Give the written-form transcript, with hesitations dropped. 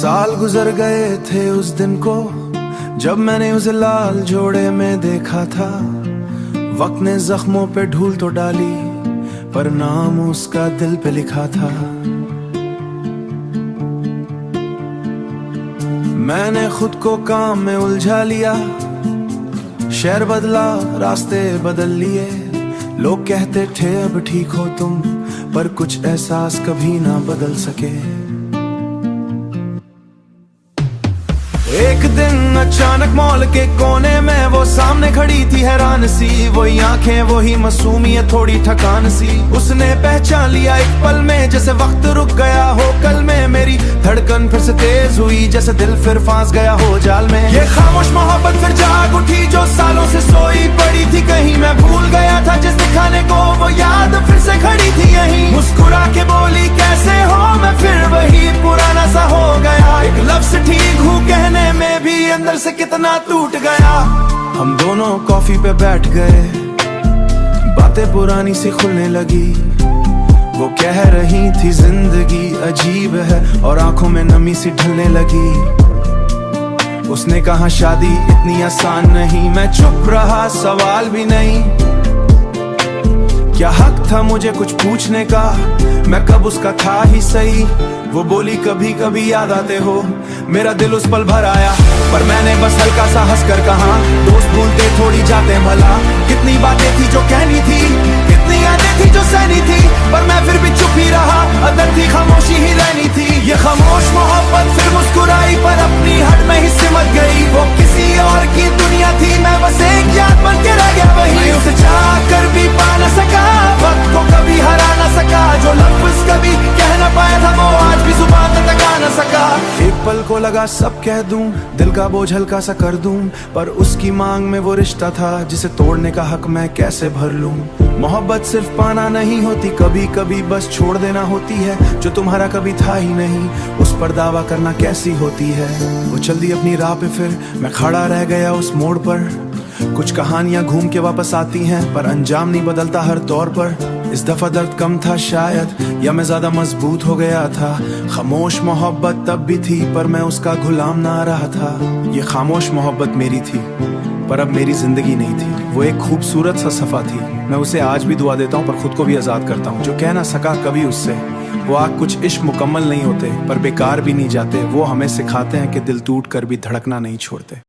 साल गुजर गए थे उस दिन को जब मैंने उसे लाल जोड़े में देखा था। वक्त ने जख्मों पे ढूल तो डाली पर नाम उसका दिल पे लिखा था। मैंने खुद को काम में उलझा लिया, शहर बदला, रास्ते बदल लिए। लोग कहते थे अब ठीक हो तुम, पर कुछ एहसास कभी ना बदल सके। एक दिन अचानक मॉल के कोने में वो सामने खड़ी थी हैरान सी। वही आंखें, वही मासूमियत, थोड़ी थकान सी। उसने पहचान लिया एक पल में, जैसे वक्त रुक गया हो कल में। मेरी धड़कन फिर से तेज हुई, जैसे दिल फिर फांस गया हो जाल में। ये खामोश मोहब्बत फिर जाग उठी जो सालों से सोई पड़ी थी कहीं। मैं भूल गया था जिस दिखाने को, वो याद फिर से खड़ी थी यहीं। मुस्कुरा के बोली कैसे हो, मैं फिर वही पुराना सा हो गया। एक लफ्ज़ ठीक हूँ कहने में भी अंदर से कितना टूट गया। हम दोनों कॉफी पे बैठ गए, बातें पुरानी सी खुलने लगी। वो कह रही थी जिंदगी अजीब है और आंखों में नमी सी ढलने लगी। उसने कहा शादी इतनी आसान नहीं। मैं चुप रहा, सवाल भी नहीं। क्या हक था मुझे कुछ पूछने का, मैं कब उसका था ही सही। वो बोली कभी कभी याद आते हो, मेरा दिल उस पल भर आया। पर मैंने बस हल्का सा हंसकर कहा, दोस्त भूलते थोड़ी जाते भला। कितनी बातें थी जो कहनी थी, कितनी यादें थी जो सहनी थी। पर मैं फिर भी चुप ही रहा, अदर थी खामोशी ही रहनी थी। ये खामोश मोहब्बत फिर मुस्कुराई पर अपनी हद में ही सिमट गई। वो किसी और की दुनिया थी, मैं बस एक याद बन के रह गया वही। मैं उसे चाह कर भी पा न सका, वक्त को कभी हरा न सका। जो लफ्ज़ कभी कह न पाया था वो आज भी जुबान पे टका न सका। एक पल को लगा सब कह दूं, दिल का बोझ हल्का सा कर दूं। पर उसकी मांग में वो रिश्ता था जिसे तोड़ने का हक मैं कैसे भर लूं। मोहब्बत सिर्फ पाना नहीं होती, कभी कभी बस छोड़ देना होती है। जो तुम्हारा कभी था ही नहीं, उस पर दावा करना कैसी होती है। वो चल दी अपनी राह पे, फिर मैं खड़ा रह गया उस मोड़ पर। कुछ कहानियां घूम के वापस आती हैं, पर अंजाम नहीं बदलता हर दौर पर। इस दफा दर्द कम था शायद, या मैं ज्यादा मजबूत हो गया था। खामोश मोहब्बत तब भी थी, पर मैं उसका गुलाम ना रहा था। ये खामोश मोहब्बत मेरी थी, पर अब मेरी जिंदगी नहीं थी। वो एक खूबसूरत सा सफा थी, मैं उसे आज भी दुआ देता हूँ, पर खुद को भी आजाद करता हूँ। जो कह ना सका कभी उससे, वो आग कुछ इश्क मुकम्मल नहीं होते, पर बेकार भी नहीं जाते। वो हमें सिखाते हैं कि दिल टूट कर भी धड़कना नहीं छोड़ते।